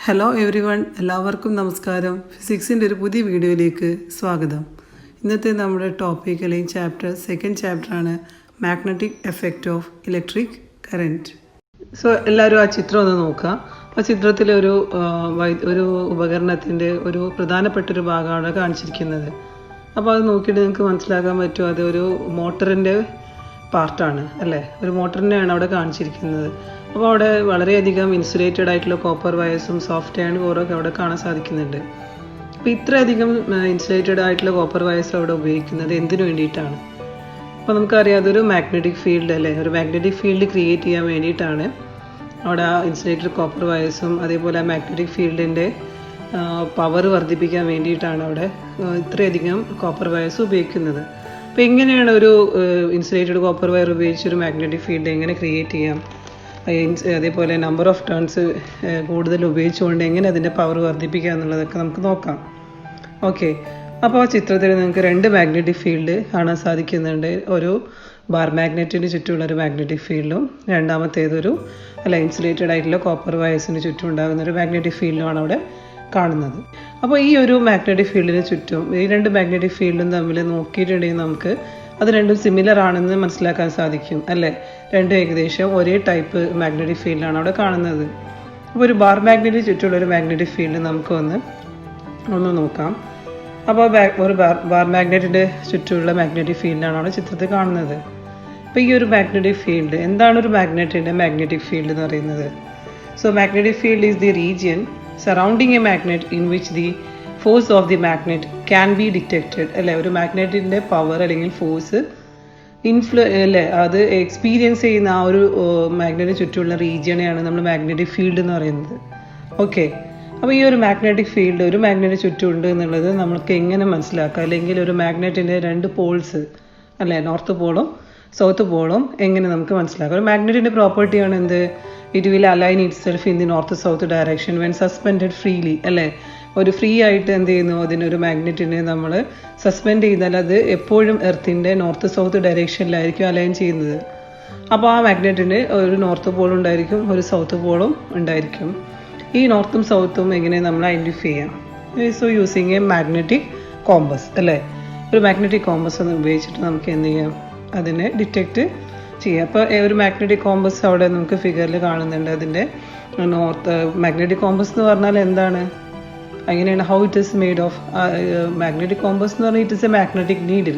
Hello every one, എല്ലാവർക്കും നമസ്കാരം. ഫിസിക്സിൻ്റെ ഒരു പുതിയ വീഡിയോയിലേക്ക് സ്വാഗതം. ഇന്നത്തെ നമ്മുടെ ടോപ്പിക് അല്ലെങ്കിൽ സെക്കൻഡ് ചാപ്റ്ററാണ് magnetic effect of electric current. So എല്ലാവരും ആ ചിത്രം ഒന്ന് നോക്കുക. ആ ചിത്രത്തിലെ ഒരു ഉപകരണത്തിൻ്റെ ഒരു പ്രധാനപ്പെട്ടൊരു ഭാഗമാണ് കാണിച്ചിരിക്കുന്നത്. അപ്പോൾ അത് നോക്കിയിട്ട് നിങ്ങൾക്ക് മനസ്സിലാക്കാൻ പറ്റും അതൊരു മോട്ടറിൻ്റെ പാർട്ടാണ് അല്ലേ. ഒരു മോട്ടറിനെയാണ് അവിടെ കാണിച്ചിരിക്കുന്നത്. അപ്പോൾ അവിടെ വളരെയധികം ഇൻസുലേറ്റഡ് ആയിട്ടുള്ള കോപ്പർ വയേഴ്സും സോഫ്റ്റ് അയൺ കോറൊക്കെ അവിടെ കാണാൻ സാധിക്കുന്നുണ്ട്. അപ്പോൾ ഇത്രയധികം ഇൻസുലേറ്റഡ് ആയിട്ടുള്ള കോപ്പർ വയേഴ്സ് അവിടെ ഉപയോഗിക്കുന്നത് എന്തിനു വേണ്ടിയിട്ടാണ്? അപ്പോൾ നമുക്കറിയാം അതൊരു മാഗ്നറ്റിക് ഫീൽഡ് അല്ലേ, ഒരു മാഗ്നറ്റിക് ഫീൽഡ് ക്രിയേറ്റ് ചെയ്യാൻ വേണ്ടിയിട്ടാണ് അവിടെ ആ ഇൻസുലേറ്റഡ് കോപ്പർ വയേഴ്സും അതേപോലെ ആ മാഗ്നറ്റിക് ഫീൽഡിൻ്റെ പവർ വർദ്ധിപ്പിക്കാൻ വേണ്ടിയിട്ടാണ് അവിടെ ഇത്രയധികം കോപ്പർ വയേഴ്സ് ഉപയോഗിക്കുന്നത്. അപ്പോൾ എങ്ങനെയാണ് ഒരു ഇൻസുലേറ്റഡ് കോപ്പർ വയർ ഉപയോഗിച്ച് ഒരു മാഗ്നറ്റിക് ഫീൽഡ് എങ്ങനെ ക്രിയേറ്റ് ചെയ്യാം, അതേപോലെ നമ്പർ ഓഫ് ടേൺസ് കൂടുതൽ ഉപയോഗിച്ചുകൊണ്ട് എങ്ങനെ അതിൻ്റെ പവർ വർദ്ധിപ്പിക്കുക എന്നുള്ളതൊക്കെ നമുക്ക് നോക്കാം. ഓക്കെ, അപ്പോൾ ആ ചിത്രത്തിൽ നിങ്ങൾക്ക് രണ്ട് മാഗ്നറ്റിക് ഫീൽഡ് കാണാൻ സാധിക്കുന്നുണ്ട്. ഒരു ബാർ മാഗ്നറ്റിന് ചുറ്റുമുള്ള ഒരു മാഗ്നറ്റിക് ഫീൽഡും രണ്ടാമത്തേതൊരു ഇൻസുലേറ്റഡ് ആയിട്ടുള്ള കോപ്പർ വയേഴ്സിന് ചുറ്റും ഉണ്ടാകുന്ന ഒരു മാഗ്നറ്റിക് ഫീൽഡുമാണ് അവിടെ കാണുന്നത്. അപ്പോൾ ഈ ഒരു മാഗ്നറ്റിക് ഫീൽഡിന് ചുറ്റും ഈ രണ്ട് മാഗ്നറ്റിക് ഫീൽഡും തമ്മിൽ നോക്കിയിട്ടുണ്ടെങ്കിൽ നമുക്ക് അത് രണ്ടും സിമിലർ ആണെന്ന് മനസ്സിലാക്കാൻ സാധിക്കും അല്ലേ. രണ്ടും ഏകദേശം ഒരേ ടൈപ്പ് മാഗ്നറ്റിക് ഫീൽഡാണ് അവിടെ കാണുന്നത്. അപ്പോൾ ഒരു ബാർ മാഗ്നറ്റിന് ചുറ്റുമുള്ള ഒരു മാഗ്നറ്റിക് ഫീൽഡ് നമുക്ക് ഒന്ന് നോക്കാം. അപ്പോൾ ഒരു ബാർ മാഗ്നറ്റിൻ്റെ ചുറ്റുമുള്ള മാഗ്നറ്റിക് ഫീൽഡാണ് അവിടെ ചിത്രത്തിൽ കാണുന്നത്. അപ്പോൾ ഈ ഒരു മാഗ്നറ്റിക് ഫീൽഡ് എന്താണ്? ഒരു മാഗ്നറ്റിൻ്റെ മാഗ്നറ്റിക് ഫീൽഡ് എന്ന് പറയുന്നത്, so magnetic field is the region surrounding a magnet in which the force of the magnet can be detected അല്ലേ. ഒരു മാഗ്നറ്റിൻ്റെ പവർ അല്ലെങ്കിൽ ഫോഴ്സ് അല്ലേ അത് എക്സ്പീരിയൻസ് ചെയ്യുന്ന ആ ഒരു മാഗ്നറ്റിന് ചുറ്റുമുള്ള റീജിയനെയാണ് നമ്മൾ മാഗ്നറ്റിക് ഫീൽഡ് എന്ന് പറയുന്നത്. ഓക്കെ, അപ്പോൾ ഈ ഒരു മാഗ്നറ്റിക് ഫീൽഡ് ഒരു മാഗ്നറ്റിന് ചുറ്റും ഉണ്ട് എന്നുള്ളത് നമുക്ക് എങ്ങനെ മനസ്സിലാക്കാം? അല്ലെങ്കിൽ ഒരു മാഗ്നറ്റിൻ്റെ രണ്ട് പോൾസ് അല്ലേ, നോർത്ത് പോളും സൗത്ത് പോളും എങ്ങനെ നമുക്ക് മനസ്സിലാക്കാം? ഒരു മാഗ്നറ്റിൻ്റെ പ്രോപ്പർട്ടിയാണ് എന്ത്? It will align itself in the north south direction when suspended freely അല്ലേ. ഒരു ഫ്രീ ആയിട്ട് എന്ത് ചെയ്യുന്നു, അതിനൊരു മാഗ്നറ്റിനെ നമ്മൾ സസ്പെൻഡ് ചെയ്താൽ അത് എപ്പോഴും എർത്തിൻ്റെ നോർത്ത് സൗത്ത് ഡയറക്ഷനിലായിരിക്കും അലൈൻ ചെയ്യുന്നത്. അപ്പോൾ ആ മാഗ്നറ്റിന് ഒരു നോർത്ത് പോൾ ഉണ്ടായിരിക്കും, ഒരു സൗത്ത് പോളും ഉണ്ടായിരിക്കും. ഈ നോർത്തും സൗത്തും എങ്ങനെ നമ്മൾ ഐഡൻറ്റിഫൈ ചെയ്യാം? So using A magnetic compass അല്ലേ. ഒരു മാഗ്നറ്റിക് കോമ്പസ് ഒന്ന് ഉപയോഗിച്ചിട്ട് നമുക്ക് എന്ത് ചെയ്യാം, അതിനെ ഡിറ്റക്റ്റ് ചെയ്യാം. അപ്പോൾ ഒരു മാഗ്നറ്റിക് കോമ്പസ് അവിടെ നമുക്ക് ഫിഗറിൽ കാണുന്നുണ്ട്. അതിൻ്റെ നോർത്ത് മാഗ്നറ്റിക് കോമ്പസ് എന്ന് പറഞ്ഞാൽ എന്താണ്, അങ്ങനെയാണ് how it is made of. Magnetic compass എന്ന് പറഞ്ഞാൽ it is A magnetic needle.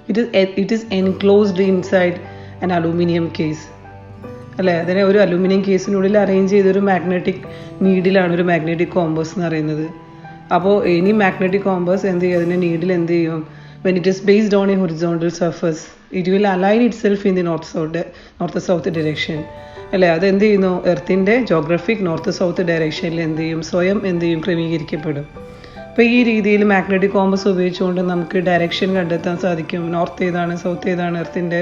It is enclosed inside an aluminium case അല്ലേ. അതിനെ ഒരു അലൂമിനിയം കേസിനുള്ളിൽ അറേഞ്ച് ചെയ്തൊരു മാഗ്നറ്റിക് നീഡിലാണ് ഒരു മാഗ്നറ്റിക് കോമ്പസ് എന്ന് പറയുന്നത്. അപ്പോൾ ഇനി മാഗ്നറ്റിക് കോമ്പസ് എന്ത് ചെയ്യും, അതിൻ്റെ നീഡിൽ എന്ത് ചെയ്യും, when it is based on a horizontal surface it will align itself in the north south direction അല്ലേ. അത് എന്ത് ചെയ്യുന്നു, എർത്തിൻ്റെ ജോഗ്രഫിക് നോർത്ത് സൗത്ത് ഡയറക്ഷനിൽ എന്ത് ചെയ്യും, സ്വയം എന്ത് ചെയ്യും, ക്രമീകരിക്കപ്പെടും. അപ്പോൾ ഈ രീതിയിൽ മാഗ്നറ്റിക് കോമ്പസ് ഉപയോഗിച്ചുകൊണ്ട് നമുക്ക് ഡയറക്ഷൻ കണ്ടെത്താൻ സാധിക്കും. നോർത്ത് ഏതാണ്, സൗത്ത് ഏതാണ്, എർത്തിൻ്റെ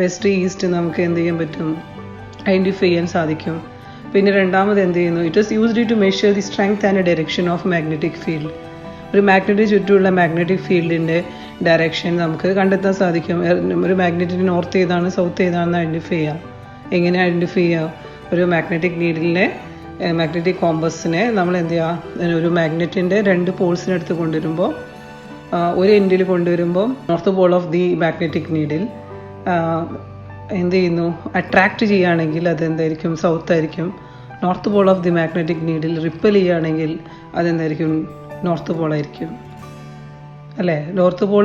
വെസ്റ്റ് ഈസ്റ്റ് നമുക്ക് എന്ത് ചെയ്യാൻ പറ്റും, ഐഡൻറ്റിഫൈ ചെയ്യാൻ സാധിക്കും. പിന്നെ രണ്ടാമത് എന്ത് ചെയ്യുന്നു, it is used to measure the strength and direction of magnetic field. ഒരു മാഗ്നറ്റിന് ചുറ്റുമുള്ള മാഗ്നറ്റിക് ഫീൽഡിൻ്റെ ഡയറക്ഷൻ നമുക്ക് കണ്ടെത്താൻ സാധിക്കും. ഒരു മാഗ്നറ്റിന് നോർത്ത് ഏതാണ് സൗത്ത് ഏതാണെന്ന് ഐഡൻറ്റിഫൈ ചെയ്യാം. എങ്ങനെ ഐഡൻറ്റിഫൈ ചെയ്യാം? ഒരു മാഗ്നറ്റിക് നീഡിലിനെ മാഗ്നറ്റിക് കോമ്പസിനെ നമ്മൾ എന്ത് ചെയ്യുക, ഒരു മാഗ്നറ്റിൻ്റെ രണ്ട് പോൾസിനടുത്ത് കൊണ്ടുവരുമ്പോൾ ഒരു എൻഡിൽ കൊണ്ടുവരുമ്പോൾ north pole of the magnetic needle എന്ത് ചെയ്യുന്നു, അട്രാക്റ്റ് ചെയ്യുകയാണെങ്കിൽ അതെന്തായിരിക്കും, സൗത്ത് ആയിരിക്കും. North pole of the magnetic needle ripple ചെയ്യുകയാണെങ്കിൽ അതെന്തായിരിക്കും, നോർത്ത് പോളായിരിക്കും അല്ലേ. നോർത്ത് പോൾ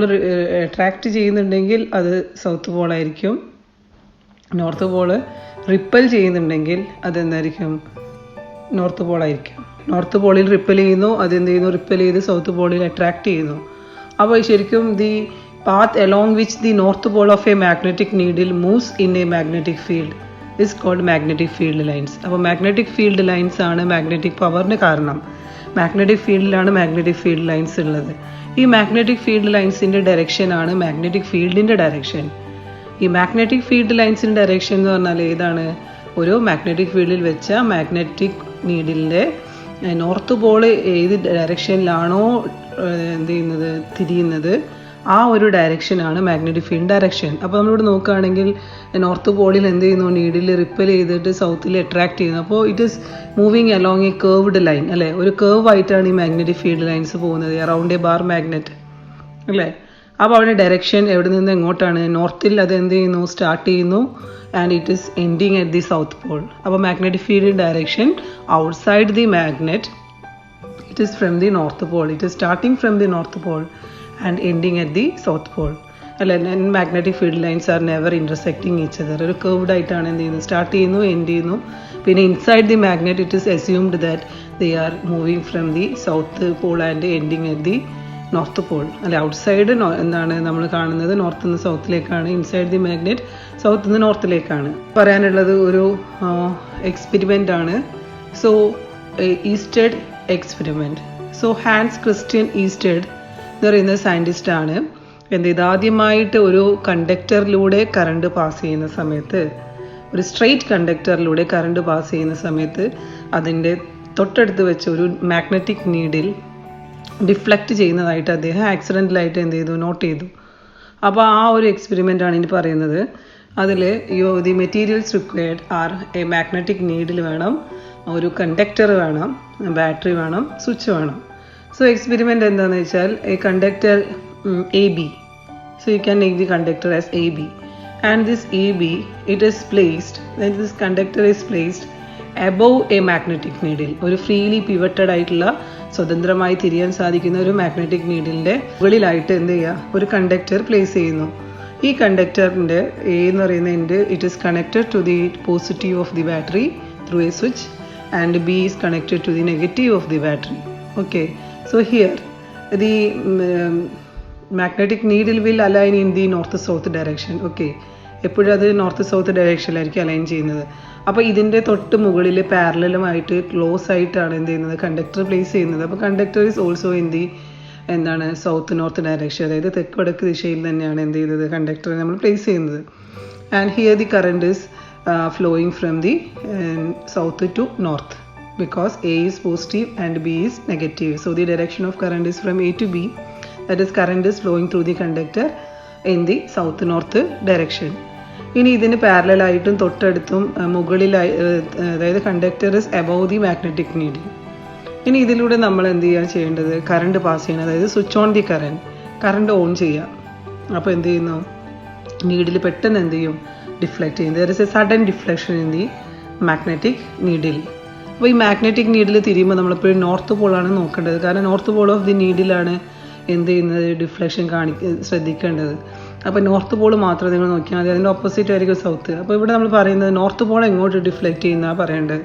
അട്രാക്റ്റ് ചെയ്യുന്നുണ്ടെങ്കിൽ അത് സൗത്ത് പോളായിരിക്കും. നോർത്ത് പോള് റിപ്പൽ ചെയ്യുന്നുണ്ടെങ്കിൽ അതെന്തായിരിക്കും, നോർത്ത് പോളായിരിക്കും. നോർത്ത് പോളിൽ റിപ്പൽ ചെയ്യുന്നു, അതെന്ത് ചെയ്യുന്നു, റിപ്പൽ ചെയ്ത് സൗത്ത് പോളിൽ അട്രാക്റ്റ് ചെയ്യുന്നു. അപ്പോൾ ശരിക്കും the path along which the north pole of a magnetic needle moves in a magnetic field is called magnetic field lines. അപ്പോൾ magnetic field lines ആണ് മാഗ്നറ്റിക് പവറിന് കാരണം. മാഗ്നറ്റിക് ഫീൽഡിലാണ് മാഗ്നറ്റിക് ഫീൽഡ് ലൈൻസ് ഉള്ളത്. ഈ മാഗ്നറ്റിക് ഫീൽഡ് ലൈൻസിൻ്റെ ഡയറക്ഷനാണ് magnetic ഫീൽഡിൻ്റെ ഡയറക്ഷൻ. ഈ മാഗ്നറ്റിക് ഫീൽഡ് ലൈൻസിൻ്റെ ഡയറക്ഷൻ എന്ന് പറഞ്ഞാൽ ഏതാണ്, ഒരു മാഗ്നറ്റിക് ഫീൽഡിൽ വെച്ച മാഗ്നറ്റിക് നീഡിലിൻ്റെ നോർത്ത് പോൾ ഏത് ഡയറക്ഷനിലാണോ എന്ത് ചെയ്യുന്നത്, തിരിയുന്നത്, ആ ഒരു ഡയറക്ഷനാണ് മാഗ്നറ്റിക് ഫീൽഡ് ഡയറക്ഷൻ. അപ്പോൾ നമ്മളിവിടെ നോക്കുകയാണെങ്കിൽ നോർത്ത് പോളിൽ എന്ത് ചെയ്യുന്നു, നീഡിൽ റിപ്പൽ ചെയ്തിട്ട് സൗത്തിൽ അട്രാക്ട് ചെയ്യുന്നു. അപ്പോൾ it is moving along A curved line അല്ലേ, ഒരു കേർവ് ആയിട്ടാണ് ഈ മാഗ്നറ്റിക് ഫീൽഡ് ലൈൻസ് പോകുന്നത് അറൗണ്ട് എ ബാർ മാഗ്നറ്റ് അല്ലേ. അപ്പോൾ അവിടെ ഡയറക്ഷൻ എവിടെ നിന്ന് എങ്ങോട്ടാണ്, നോർത്തിൽ അത് എന്ത് ചെയ്യുന്നു, സ്റ്റാർട്ട് ചെയ്യുന്നു and it is ending at the south pole. അപ്പോൾ magnetic field direction outside the magnet, it is from the north pole, it is starting from the north pole and ending at the south pole അല്ല. Magnetic field lines are never intersecting each other, ഒരു curved ആയിട്ടാണ് എന്ത് ചെയ്യുന്നത്, start ചെയ്യുന്നു end ചെയ്യുന്നു. പിന്നെ inside the magnet it is assumed that they are moving from the south Paul and ending at the north pole അല്ല. Outside എന്താണ് നമ്മൾ കാണുന്നത്, നോർത്ത് നിന്ന് സൗത്തിലേക്കാണ്, ഇൻസൈഡ് ദി മാഗ്നറ്റ് സൗത്ത് നിന്ന് നോർത്തിലേക്കാണ്. പറയാനുള്ളത് ഒരു എക്സ്പെരിമെൻ്റ് ആണ്. So Oersted experiment. So Hans Christian Oersted എന്ന് പറയുന്ന സയൻറ്റിസ്റ്റ് ആണ് എന്ത് ചെയ്ത്, ആദ്യമായിട്ട് ഒരു കണ്ടക്ടറിലൂടെ കറണ്ട് പാസ് ചെയ്യുന്ന സമയത്ത്, ഒരു സ്ട്രെയിറ്റ് കണ്ടക്ടറിലൂടെ കറണ്ട് പാസ് ചെയ്യുന്ന സമയത്ത് അതിൻ്റെ തൊട്ടടുത്ത് വെച്ച് ഒരു മാഗ്നറ്റിക് നീഡിൽ ഡിഫ്ലക്റ്റ് ചെയ്യുന്നതായിട്ട് അദ്ദേഹം ആക്സിഡൻ്റലായിട്ട് എന്ത് ചെയ്തു, നോട്ട് ചെയ്തു. അപ്പോൾ ആ ഒരു എക്സ്പെരിമെൻ്റ് ആണ് ഇനി പറയുന്നത്. അതിൽ the materials required are a magnetic needle വേണം, ഒരു കണ്ടക്ടർ വേണം, ബാറ്ററി വേണം, സ്വിച്ച് വേണം. സോ എക്സ്പെരിമെൻ്റ് എന്താണെന്ന് വെച്ചാൽ A conductor AB. So you can make the conductor as AB, and this AB it is placed, when this conductor is placed above a magnetic needle, ഒരു freely pivoted ആയിട്ടുള്ള സ്വതന്ത്രമായി തിരിയാൻ സാധിക്കുന്ന ഒരു magnetic നീഡിലിൻ്റെ മുകളിലായിട്ട് എന്ത് ചെയ്യുക, ഒരു കണ്ടക്ടർ പ്ലേസ് ചെയ്യുന്നു. ഈ കണ്ടക്ടറിൻ്റെ A എന്ന് പറയുന്ന end it is connected to the positive of the battery through a switch and B is connected to the negative of the battery. Okay, so here the magnetic needle will align in the north south direction. okay, എപ്പോഴും അത് north south ഡയറക്ഷനിലായിരിക്കും align ചെയ്യുന്നത്. അപ്പോൾ ഇതിൻ്റെ തൊട്ട് മുകളിൽ പാരലലുമായിട്ട് close ആയിട്ടാണ് എന്ത് ചെയ്യുന്നത്, കണ്ടക്ടർ പ്ലേസ് ചെയ്യുന്നത്. അപ്പോൾ conductor is also in the എന്താണ് സൗത്ത് നോർത്ത് ഡയറക്ഷൻ, അതായത് തെക്ക് വടക്ക് ദിശയിൽ തന്നെയാണ് എന്ത് ചെയ്യുന്നത്, കണ്ടക്ടർ നമ്മൾ പ്ലേസ് ചെയ്യുന്നത്. And here the current is flowing from the south to north because A is positive and B is negative. So the direction of current is from A to B, that is current is flowing through the conductor in the south north direction. ഇനി ഇതിന് parallel ആയിട്ടും തൊട്ടടുത്തും മുകളിലായി, അതായത് conductor is above the magnetic needle. ഇനി ഇതിലൂടെ നമ്മൾ എന്ത് ചെയ്യുക ചെയ്യേണ്ടത്, കറണ്ട് പാസ് ചെയ്യണം, അതായത് switch on the current on ചെയ്യുക. അപ്പോൾ എന്ത് ചെയ്യുന്നു, നീഡിൽ പെട്ടെന്ന് എന്ത് ചെയ്യും, ഡിഫ്ലക്റ്റ് ചെയ്യും. There is A sudden deflection in the magnetic needle. അപ്പോൾ ഈ മാഗ്നറ്റിക് നീഡിൽ തിരിയുമ്പോൾ നമ്മളെപ്പോഴും നോർത്ത് പോളാണ് നോക്കേണ്ടത്, കാരണം നോർത്ത് പോൾ ഓഫ് ദി നീഡിലാണ് എന്ത് ചെയ്യുന്നത്, ഡിഫ്ലക്ഷൻ ശ്രദ്ധിക്കേണ്ടത്. അപ്പോൾ നോർത്ത് പോൾ മാത്രം നിങ്ങൾ നോക്കിയാൽ മതി, അതിൻ്റെ ഓപ്പോസിറ്റ് ആയിരിക്കും സൗത്ത്. അപ്പോൾ ഇവിടെ നമ്മൾ പറയുന്നത് നോർത്ത് പോൾ എങ്ങോട്ട് ഡിഫ്ലക്റ്റ് ചെയ്യുന്നതാണ് പറയേണ്ടത്,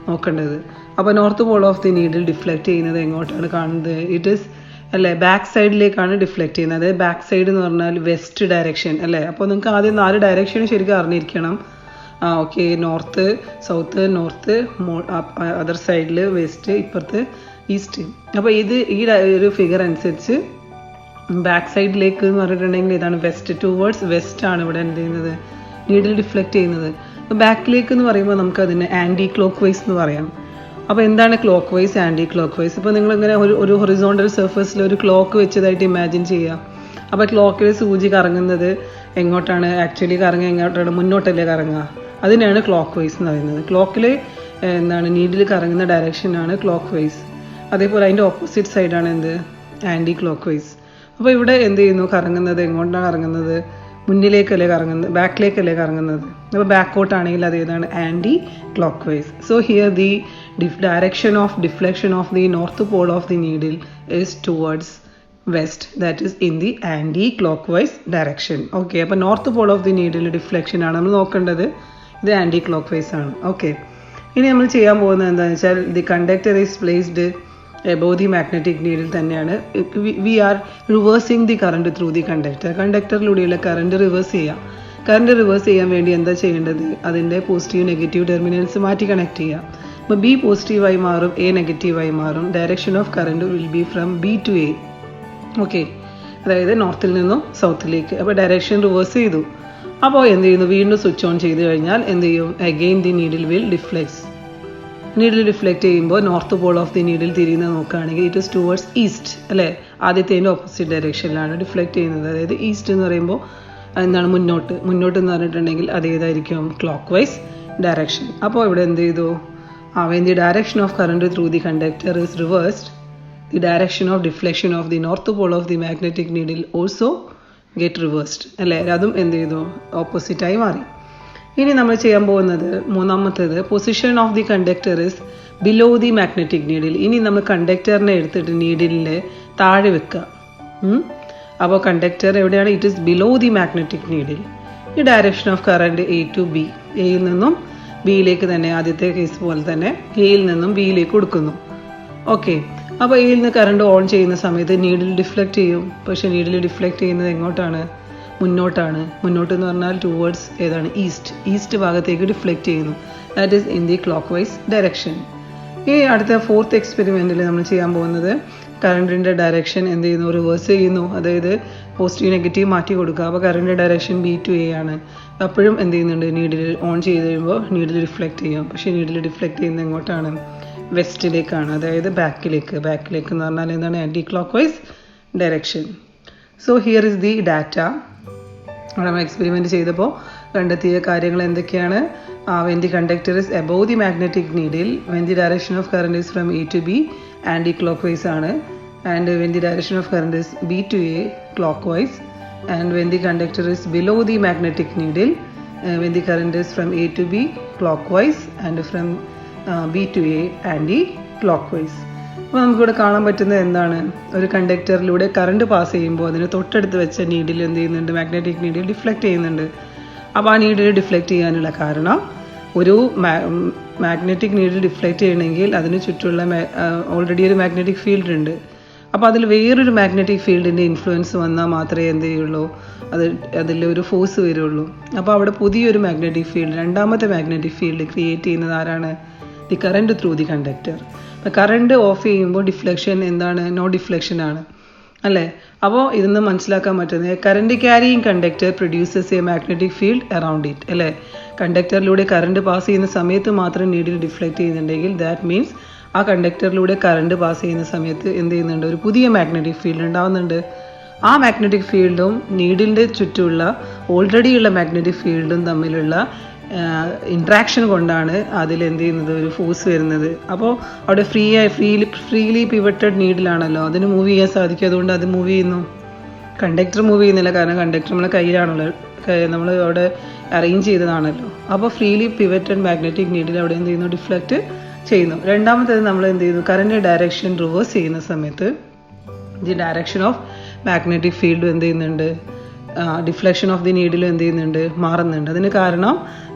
നോക്കേണ്ടത്. അപ്പോൾ north pole of the needle deflect ചെയ്യുന്നത് എങ്ങോട്ടാണ് കാണുന്നത്, ഇറ്റ് ഈസ് അല്ലേ ബാക്ക് സൈഡിലേക്കാണ് ഡിഫ്ലക്റ്റ് ചെയ്യുന്നത്. അതായത് ബാക്ക് സൈഡ് എന്ന് പറഞ്ഞാൽ വെസ്റ്റ് ഡയറക്ഷൻ അല്ലേ. അപ്പോൾ നിങ്ങൾക്ക് ആദ്യം 4 ഡയറക്ഷനും ശരിക്കും അറിഞ്ഞിരിക്കണം. Okay, north, south, north, other സൈഡിൽ വെസ്റ്റ്, ഇപ്പുറത്ത് ഈസ്റ്റ്. അപ്പോൾ ഇത് ഈ ഒരു ഫിഗർ അനുസരിച്ച് ബാക്ക് സൈഡിലേക്ക് എന്ന് പറഞ്ഞിട്ടുണ്ടെങ്കിൽ ഇതാണ് വെസ്റ്റ്, ടുവേർഡ്സ് വെസ്റ്റ് ആണ് ഇവിടെ എന്ത് ചെയ്യുന്നത്, നീഡിൽ ഡിഫ്ലക്റ്റ് ചെയ്യുന്നത്. അപ്പോൾ ബാക്കിലേക്ക് എന്ന് പറയുമ്പോൾ നമുക്കതിന് ആൻറ്റി ക്ലോക്ക് വൈസ് എന്ന് പറയാം. അപ്പോൾ എന്താണ് clockwise, anticlockwise? ഇപ്പോൾ നിങ്ങളിങ്ങനെ ഒരു ഹൊറിസോണ്ടൽ സർഫസിൽ ഒരു ക്ലോക്ക് വെച്ചതായിട്ട് ഇമാജിൻ ചെയ്യുക. അപ്പോൾ ക്ലോക്കിൽ സൂചി കറങ്ങുന്നത് എങ്ങോട്ടാണ്, ആക്ച്വലി കറങ്ങുക എങ്ങോട്ടാണ്, മുന്നോട്ടല്ലേ കറങ്ങുക, അതിനാണ് ക്ലോക്ക് വൈസ് എന്ന് പറയുന്നത്. ക്ലോക്കിൽ എന്താണ് നീഡിൽ കറങ്ങുന്ന ഡയറക്ഷനാണ് ക്ലോക്ക് വൈസ്. അതേപോലെ അതിൻ്റെ ഓപ്പോസിറ്റ് സൈഡാണ് എന്ത്, ആൻറ്റി ക്ലോക്ക് വൈസ്. അപ്പോൾ ഇവിടെ എന്ത് ചെയ്യുന്നു, കറങ്ങുന്നത് എങ്ങോട്ടാണ് കറങ്ങുന്നത്, മുന്നിലേക്കല്ലേ കറങ്ങുന്നത്, ബാക്കിലേക്കല്ലേ കറങ്ങുന്നത്. അപ്പോൾ ബാക്കോട്ടാണെങ്കിൽ അത് ഏതാണ്, anticlockwise. So here the direction of deflection of the north pole of the needle is towards west, that is in the anti-clockwise direction. okay, അപ്പോൾ north pole of the needle deflection ആണ് നമ്മൾ നോക്കേണ്ടത്, ഇത് anti-clockwise ആണ്. okay, ഇനി നമ്മൾ ചെയ്യാൻ പോകുന്നത് എന്താണെന്ന് വെച്ചാൽ the conductor is placed above the magnetic needle തന്നെയാണ്. we are reversing the current through the conductor. കണ്ടക്ടറിലൂടെയുള്ള കറണ്ട് റിവേഴ്സ് ചെയ്യാം. കറണ്ട് റിവേഴ്സ് ചെയ്യാൻ വേണ്ടി എന്താ ചെയ്യേണ്ടത്, അതിൻ്റെ പോസിറ്റീവ് നെഗറ്റീവ് ടെർമിനൽസ് മാറ്റി കണക്ട് ചെയ്യാം. അപ്പോൾ ബി പോസിറ്റീവായി മാറും, എ നെഗറ്റീവായി മാറും. Direction of current will be from B to A. Okay, അതായത് നോർത്തിൽ നിന്നും സൗത്തിലേക്ക്. അപ്പോൾ ഡയറക്ഷൻ റിവേഴ്സ് ചെയ്തു. അപ്പോൾ എന്ത് ചെയ്യുന്നു, വീണ്ടും സ്വിച്ച് ഓൺ ചെയ്ത് കഴിഞ്ഞാൽ എന്ത് ചെയ്യും, again the needle will deflects. Needle deflect ചെയ്യുമ്പോൾ north pole of the needle തിരിയുന്നത് നോക്കുകയാണെങ്കിൽ ഇറ്റ് ഇസ് ടുവേർഡ്സ് ഈസ്റ്റ് അല്ലേ. ആദ്യത്തേൻ്റെ ഓപ്പോസിറ്റ് ഡയറക്ഷനിലാണ് ഡിഫ്ലക്റ്റ് ചെയ്യുന്നത്. അതായത് ഈസ്റ്റ് എന്ന് പറയുമ്പോൾ എന്താണ് മുന്നോട്ട് എന്ന് പറഞ്ഞിട്ടുണ്ടെങ്കിൽ അതേതായിരിക്കും ക്ലോക്ക് വൈസ് ഡയറക്ഷൻ. അപ്പോൾ ഇവിടെ എന്ത് ചെയ്തു, when the direction of current through the conductor is reversed, the direction of deflection of the north pole of the magnetic needle also get reversed അല്ലേ. അതും എന്ത് ചെയ്തു, ഓപ്പോസിറ്റായി മാറി. ഇനി നമ്മൾ ചെയ്യാൻ പോകുന്നത് മൂന്നാമത്തേത് position of the conductor is below the magnetic needle. ഇനി നമ്മൾ കണ്ടക്ടറിനെ എടുത്തിട്ട് നീഡിലിൻ്റെ താഴെ വെക്കുക. അപ്പോൾ കണ്ടക്ടർ എവിടെയാണ്, it is below the magnetic needle. ഈ direction of current A to B, എയിൽ നിന്നും ബിയിലേക്ക് തന്നെ, ആദ്യത്തെ കേസ് പോലെ തന്നെ എയിൽ നിന്നും ബിയിലേക്ക് കൊടുക്കുന്നു. ഓക്കെ, അപ്പോൾ എയിൽ നിന്ന് കറണ്ട് ഓൺ ചെയ്യുന്ന സമയത്ത് നീഡിൽ ഡിഫ്ലക്റ്റ് ചെയ്യും. പക്ഷേ നീഡിൽ ഡിഫ്ലക്റ്റ് ചെയ്യുന്നത് എങ്ങോട്ടാണ്, മുന്നോട്ടാണ്. മുന്നോട്ട് എന്ന് പറഞ്ഞാൽ ടുവേർഡ്സ് ഏതാണ്, ഈസ്റ്റ് ഭാഗത്തേക്ക് ഡിഫ്ലക്റ്റ് ചെയ്യുന്നു. That is in the clock vice direction. ഈ അടുത്ത ഫോർത്ത് എക്സ്പെരിമെൻറ്റിൽ നമ്മൾ ചെയ്യാൻ പോകുന്നത് കറണ്ടിൻ്റെ ഡയറക്ഷൻ എന്ത് ചെയ്യുന്നു, റിവേഴ്സ് ചെയ്യുന്നു. അതായത് പോസിറ്റീവ് നെഗറ്റീവ് മാറ്റി കൊടുക്കുക. അപ്പോൾ കറണ്ടിൻ്റെ ഡയറക്ഷൻ ബി ടു എ ആണ്. അപ്പോഴും എന്ത് ചെയ്യുന്നുണ്ട്, നീഡിൽ ഓൺ ചെയ്ത് കഴിയുമ്പോൾ നീഡിൽ റിഫ്ലക്റ്റ് ചെയ്യും. പക്ഷേ നീഡിൽ ഡിഫ്ലക്റ്റ് ചെയ്യുന്നത് എങ്ങോട്ടാണ്, വെസ്റ്റിലേക്കാണ്. അതായത് ബാക്കിലേക്ക് എന്ന് പറഞ്ഞാൽ എന്താണ്, anticlockwise direction. So here is the data. നമ്മൾ എക്സ്പെരിമെൻറ്റ് ചെയ്തപ്പോൾ കണ്ടെത്തിയ കാര്യങ്ങൾ എന്തൊക്കെയാണ്. when the conductor is above the magnetic needle, when the direction of current is from A to B anti-clockwise ആണ്, and when the direction of current is B to A clockwise, and when the conductor is below the magnetic needle, when the current is from A to B clockwise and from B to A anti-clockwise. അപ്പോൾ നമുക്കിവിടെ കാണാൻ പറ്റുന്നത് എന്താണ്, ഒരു കണ്ടക്ടറിലൂടെ current pass ചെയ്യുമ്പോൾ അതിന് തൊട്ടടുത്ത് വെച്ച നീഡിൽ എന്ത് ചെയ്യുന്നുണ്ട്, മാഗ്നറ്റിക് നീഡിൽ ഡിഫ്ലക്റ്റ് ചെയ്യുന്നുണ്ട്. അപ്പോൾ ആ നീഡിൽ ഡിഫ്ലക്റ്റ് ചെയ്യാനുള്ള കാരണം, ഒരു മാഗ്നറ്റിക് നീഡിൽ ഡിഫ്ലക്റ്റ് ചെയ്യണമെങ്കിൽ അതിന് ചുറ്റുമുള്ള ഓൾറെഡി ഒരു മാഗ്നറ്റിക് ഫീൽഡ് ഉണ്ട്. അപ്പോൾ അതിൽ വേറൊരു മാഗ്നറ്റിക് ഫീൽഡിൻ്റെ ഇൻഫ്ലുവൻസ് വന്നാൽ മാത്രമേ എന്ത് ചെയ്യുള്ളൂ, അതിലൊരു ഫോഴ്സ് വരുള്ളൂ. അപ്പോൾ അവിടെ പുതിയൊരു മാഗ്നറ്റിക് ഫീൽഡ്, രണ്ടാമത്തെ മാഗ്നറ്റിക് ഫീൽഡ് ക്രിയേറ്റ് ചെയ്യുന്നത് ആരാണ്, the current through the conductor. അപ്പോൾ കറണ്ട് ഓഫ് ചെയ്യുമ്പോൾ ഡിഫ്ലക്ഷൻ എന്താണ്, നോ ഡിഫ്ലക്ഷൻ ആണ് അല്ലേ. അപ്പോൾ ഇതൊന്ന് മനസ്സിലാക്കാൻ പറ്റുന്നത്, current carrying conductor produces A magnetic field around it അല്ലേ. കണ്ടക്ടറിലൂടെ കറണ്ട് പാസ് ചെയ്യുന്ന സമയത്ത് മാത്രം നീഡിൽ ഡിഫ്ലക്റ്റ് ചെയ്യുന്നുണ്ടെങ്കിൽ ദാറ്റ് മീൻസ് ആ കണ്ടക്ടറിലൂടെ കറണ്ട് പാസ് ചെയ്യുന്ന സമയത്ത് എന്ത് ചെയ്യുന്നുണ്ട്, ഒരു പുതിയ മാഗ്നറ്റിക് ഫീൽഡ് ഉണ്ടാകുന്നുണ്ട്. ആ മാഗ്നറ്റിക് ഫീൽഡും നീഡിലിൻ്റെ ചുറ്റുമുള്ള ഓൾറെഡി ഉള്ള മാഗ്നറ്റിക് ഫീൽഡും തമ്മിലുള്ള ഇൻട്രാക്ഷൻ കൊണ്ടാണ് അതിലെന്ത് ചെയ്യുന്നത്, ഒരു ഫോഴ്സ് വരുന്നത്. അപ്പോൾ അവിടെ ഫ്രീലി പിവറ്റഡ് നീഡിലാണല്ലോ, അതിന് മൂവ് ചെയ്യാൻ സാധിക്കും. അതുകൊണ്ട് അത് മൂവ് ചെയ്യുന്നു. കണ്ടക്ടർ മൂവ് ചെയ്യുന്നില്ല, കാരണം കണ്ടക്ടർ നമ്മളെ കയ്യിലാണല്ലോ, നമ്മൾ അവിടെ അറേഞ്ച് ചെയ്തതാണല്ലോ. അപ്പോൾ ഫ്രീലി പിവറ്റഡ് മാഗ്നറ്റിക് നീഡിൽ അവിടെ എന്ത് ചെയ്യുന്നു, ഡിഫ്ലക്റ്റ് ചെയ്യുന്നു. രണ്ടാമത്തേത് നമ്മൾ എന്ത് ചെയ്യുന്നു, കറണ്ട് ഡയറക്ഷൻ റിവേഴ്സ് ചെയ്യുന്ന സമയത്ത് the direction of magnetic field എന്ത് ചെയ്യുന്നുണ്ട്, ഡിഫ്ലക്ഷൻ ഓഫ് ദി നീഡിലും എന്ത് ചെയ്യുന്നുണ്ട്, മാറുന്നുണ്ട്. അതിന് കാരണം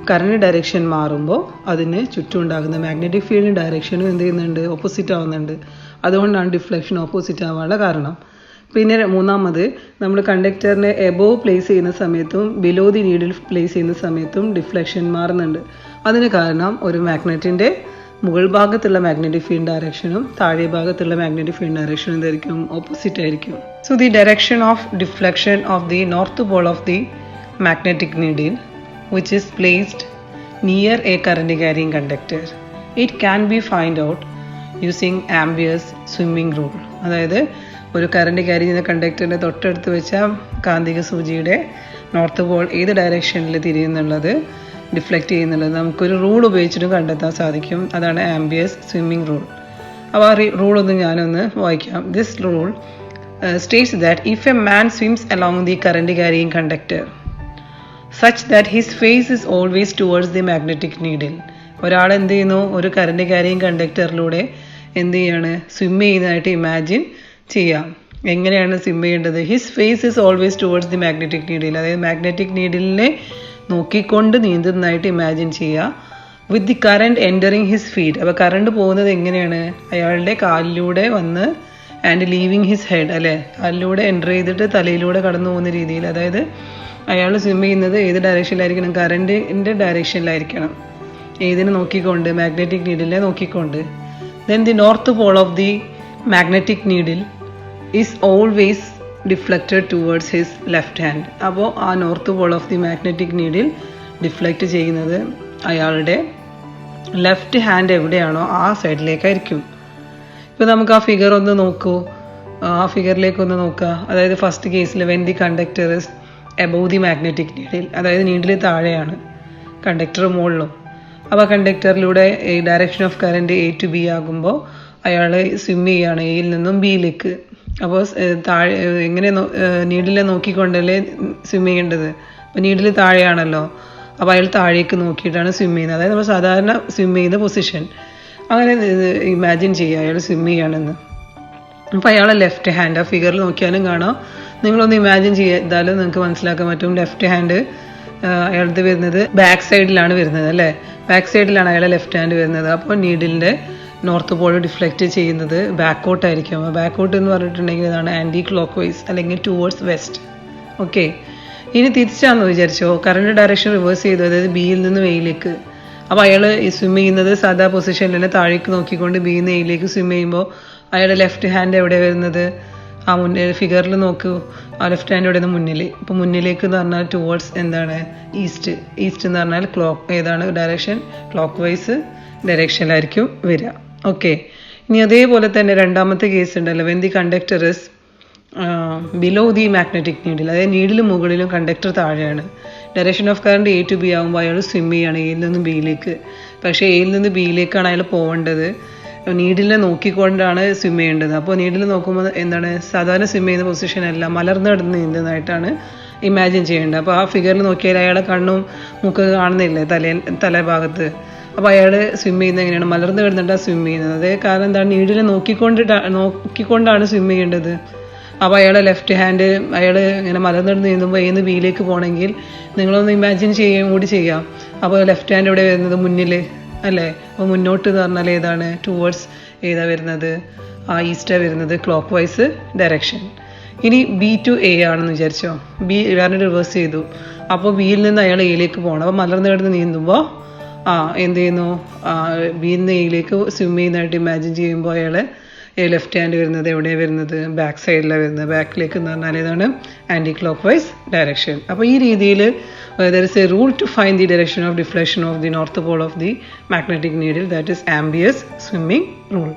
കറണ്ട് ഡയറക്ഷൻ മാറുമ്പോൾ അതിന് ചുറ്റും ഉണ്ടാകുന്ന മാഗ്നറ്റിക് ഫീൽഡിൻ്റെ ഡയറക്ഷനും എന്ത് ചെയ്യുന്നുണ്ട്, ഓപ്പോസിറ്റ് ആവുന്നുണ്ട്. അതുകൊണ്ടാണ് ഡിഫ്ലക്ഷൻ ഓപ്പോസിറ്റ് ആവാനുള്ള കാരണം. പിന്നെ മൂന്നാമത്, നമ്മൾ കണ്ടക്ടറിനെ എബോവ് പ്ലേസ് ചെയ്യുന്ന സമയത്തും ബിലോ ദി നീഡിൽ പ്ലേസ് ചെയ്യുന്ന സമയത്തും ഡിഫ്ലക്ഷൻ മാറുന്നുണ്ട്. അതിന് കാരണം ഒരു മാഗ്നറ്റിൻ്റെ മുകൾ ഭാഗത്തുള്ള മാഗ്നറ്റിക് ഫീൽഡ് ഡയറക്ഷനും താഴെ ഭാഗത്തുള്ള മാഗ്നറ്റിക് ഫീൽഡ് ഡയറക്ഷനും എന്തായിരിക്കും, ഓപ്പോസിറ്റ് ആയിരിക്കും. So the direction of deflection of the north pole of the magnetic needle which is placed near a current carrying conductor, it can be find out using Ampere's swimming rule. അതായത് ഒരു current carry ചെയ്യുന്ന കണ്ടക്ടറിൻ്റെ തൊട്ടടുത്ത് വെച്ച കാന്തിക സൂചിയുടെ north Paul ഏത് ഡയറക്ഷനിൽ തിരിയുന്നുള്ളത്, deflect ചെയ്യുന്നുള്ളത് നമുക്കൊരു rule ഉപയോഗിച്ചിട്ടും കണ്ടെത്താൻ സാധിക്കും. അതാണ് ആംപിയേഴ്സ് സ്വിമ്മിംഗ് റൂൾ. അപ്പോൾ ആ റൂളൊന്ന് ഞാനൊന്ന് വായിക്കാം. This rule states that if a man swims along the current carrying conductor such that his face is always towards the magnetic needle, ഒരാൾ എന്ത് ചെയ്യുന്നു, ഒരു കറണ്ട് ക്യാരിയിങ് കണ്ടക്ടറിലൂടെ എന്ത് ചെയ്യാണ്, സ്വിം ചെയ്യുന്നതായിട്ട് ഇമാജിൻ ചെയ്യാം. എങ്ങനെയാണ് സ്വിം ചെയ്യേണ്ടത്, his face is always towards the magnetic needle, അതായത് മാഗ്നറ്റിക് നീഡിലിനെ നോക്കിക്കൊണ്ട് നീന്തുന്നതായിട്ട് ഇമാജിൻ ചെയ്യുക. With the current entering his feet, അപ്പോൾ കറണ്ട് പോകുന്നത് എങ്ങനെയാണ്, അയാളുടെ കാലിലൂടെ വന്ന് ആൻഡ് ലീവിങ് ഹിസ് ഹെഡ് അല്ലേ, കാലിലൂടെ എൻ്റർ ചെയ്തിട്ട് തലയിലൂടെ കടന്നു പോകുന്ന രീതിയിൽ. അതായത് അയാൾ സ്വിം ചെയ്യുന്നത് ഏത് ഡയറക്ഷനിലായിരിക്കണം, കറണ്ടിൻ്റെ ഡയറക്ഷനിലായിരിക്കണം. ഏതിനെ നോക്കിക്കൊണ്ട്, മാഗ്നറ്റിക് നീഡിലിനെ നോക്കിക്കൊണ്ട്. Then the north pole of the magnetic needle is always deflected towards his left hand. അപ്പോൾ ആ north pole of the magnetic needle deflect ചെയ്യുന്നത് അയാളുടെ ലെഫ്റ്റ് ഹാൻഡ് എവിടെയാണോ ആ സൈഡിലേക്കായിരിക്കും. ഇപ്പോൾ നമുക്ക് ആ ഫിഗർ ഒന്ന് നോക്കൂ, ആ ഫിഗറിലേക്കൊന്ന് നോക്കുക. അതായത് ഫസ്റ്റ് കേസിൽ when the conductor is above the magnetic needle, അതായത് നീഡിൽ താഴെയാണ്, കണ്ടക്ടർ മുകളിലും. അപ്പോൾ കണ്ടക്ടറിലൂടെ ഈ direction of current A to B ആകുമ്പോൾ അയാൾ സ്വിം ചെയ്യുകയാണ് എയിൽ നിന്നും ബിയിലേക്ക്. അപ്പോൾ താഴെ എങ്ങനെ നീഡിലെ നോക്കിക്കൊണ്ടല്ലേ സ്വിം ചെയ്യേണ്ടത്. അപ്പോൾ നീഡിൽ താഴെയാണല്ലോ, അപ്പോൾ അയാൾ താഴേക്ക് നോക്കിയിട്ടാണ് സ്വിം ചെയ്യുന്നത്. അതായത് നമ്മൾ സാധാരണ സ്വിം ചെയ്യുന്ന പൊസിഷൻ. അങ്ങനെ ഇമാജിൻ ചെയ്യുക അയാൾ സ്വിം ചെയ്യുകയാണെന്ന്. അപ്പോൾ അയാളെ ലെഫ്റ്റ് ഹാൻഡ് ആ ഫിഗറിൽ നോക്കിയാലും കാണാം. നിങ്ങളൊന്ന് ഇമാജിൻ ചെയ്താലും നിങ്ങൾക്ക് മനസ്സിലാക്കാൻ പറ്റും. ലെഫ്റ്റ് ഹാൻഡ് അയാളത് വരുന്നത് ബാക്ക് സൈഡിലാണ് വരുന്നത് അല്ലേ, ബാക്ക് സൈഡിലാണ് അയാളെ ലെഫ്റ്റ് ഹാൻഡ് വരുന്നത്. അപ്പോൾ നീഡിലിൻ്റെ നോർത്ത് പോൾ ഡിഫ്ലക്റ്റ് ചെയ്യുന്നത് ബാക്കോട്ടായിരിക്കും. ബാക്കോട്ട് എന്ന് പറഞ്ഞിട്ടുണ്ടെങ്കിൽ ഇതാണ് ആൻറ്റി ക്ലോക്ക് വൈസ് അല്ലെങ്കിൽ ടുവേർഡ്സ് വെസ്റ്റ്. ഓക്കെ, ഇനി തിരിച്ചാണെന്ന് വിചാരിച്ചോ, കറണ്ട് ഡയറക്ഷൻ റിവേഴ്സ് ചെയ്തു, അതായത് ബിയിൽ നിന്ന് എയിലേക്ക്. അപ്പോൾ അയാൾ ഈ സ്വിം ചെയ്യുന്നത് സാധാ പൊസിഷനിൽ തന്നെ താഴേക്ക് നോക്കിക്കൊണ്ട് ബിയിൽ നിന്ന് എയിലേക്ക് സ്വിം ചെയ്യുമ്പോൾ അയാളുടെ ലെഫ്റ്റ് ഹാൻഡ് എവിടെ വരുന്നത്, ആ മുന്നിൽ ഫിഗറിൽ നോക്കൂ, ആ ലെഫ്റ്റ് ഹാൻഡ് ഇവിടെ നിന്ന് മുന്നിൽ. ഇപ്പോൾ മുന്നിലേക്ക് എന്ന് പറഞ്ഞാൽ ടുവേർഡ്സ് എന്താണ്, ഈസ്റ്റ്. ഈസ്റ്റ് എന്ന് പറഞ്ഞാൽ ഏതാണ് ഡയറക്ഷൻ, ക്ലോക്ക് വൈസ് ഡയറക്ഷനിലായിരിക്കും വരിക. ഓക്കെ, ഇനി അതേപോലെ തന്നെ രണ്ടാമത്തെ കേസ് ഉണ്ടല്ലോ, when the conductor is below the magnetic needle, അതായത് നീഡിൽ മുകളിലും കണ്ടക്ടർ താഴെയാണ്. Direction of current A to B ആകുമ്പോൾ അയാൾ സ്വിം ചെയ്യാണ് എയിൽ നിന്ന് ബിയിലേക്ക്. പക്ഷേ എയിൽ നിന്ന് ബിയിലേക്കാണ് അയാൾ പോകേണ്ടത്, നീഡിലെ നോക്കിക്കൊണ്ടാണ് സ്വിം ചെയ്യേണ്ടത്. അപ്പോൾ നീഡിൽ നോക്കുമ്പോൾ എന്താണ്, സാധാരണ സ്വിം ചെയ്യുന്ന പൊസിഷനല്ല, മലർന്ന് കിടന്ന് നീന്തുന്നതായിട്ടാണ് ഇമാജിൻ ചെയ്യേണ്ടത്. അപ്പോൾ ആ ഫിഗറിൽ നോക്കിയാൽ അയാളെ കണ്ണും മൂക്ക് കാണുന്നില്ലേ തലഭാഗത്ത്. അപ്പോൾ അയാൾ സ്വിം ചെയ്യുന്നത് എങ്ങനെയാണ്, മലർന്ന് കിടന്നിട്ടാണ് സ്വിം ചെയ്യുന്നത്. അതേ കാരണം എന്താണ്, നീഡിലെ നോക്കിക്കൊണ്ടാണ് സ്വിം ചെയ്യേണ്ടത്. അപ്പോൾ അയാളെ ലെഫ്റ്റ് ഹാൻഡ് അയാൾ ഇങ്ങനെ മലർന്നിടന്ന് നീന്തുമ്പോൾ ഏന്ന് ബിയിലേക്ക് പോകണമെങ്കിൽ നിങ്ങളൊന്ന് ഇമാജിൻ കൂടി ചെയ്യാം. അപ്പോൾ ലെഫ്റ്റ് ഹാൻഡ് ഇവിടെ വരുന്നത് മുന്നിൽ അല്ലേ. അപ്പോൾ മുന്നോട്ട് എന്ന് പറഞ്ഞാൽ ഏതാണ്, ടുവേർഡ്സ് ഏതാ വരുന്നത്, ആ ഈസ്റ്റാണ് വരുന്നത്, ക്ലോക്ക് വൈസ് ഡയറക്ഷൻ. ഇനി B to A ആണെന്ന് വിചാരിച്ചോ, ബി കാരണം റിവേഴ്സ് ചെയ്തു. അപ്പോൾ ബിയിൽ നിന്ന് അയാൾ എയിലേക്ക് പോകണം. അപ്പോൾ മലർന്ന് കിടന്ന് നീന്തുമ്പോൾ എന്ത് ചെയ്യുന്നു, ബിയിൽ നിന്ന് എയിലേക്ക് സ്വിം ചെയ്യുന്നതായിട്ട് ഇമാജിൻ ചെയ്യുമ്പോൾ അയാൾ ലെഫ്റ്റ് ഹാൻഡ് വരുന്നത് എവിടെയാണ് വരുന്നത്, ബാക്ക് സൈഡിലാണ് വരുന്നത്. ബാക്കിലേക്ക് എന്ന് പറഞ്ഞാൽ ഏതാണ്, ആൻറ്റി ക്ലോക്ക് വൈസ് ഡയറക്ഷൻ. അപ്പോൾ ഈ രീതിയിൽ there is a rule to find the direction of deflection of the north pole of the magnetic needle, that is Ampere's swimming rule.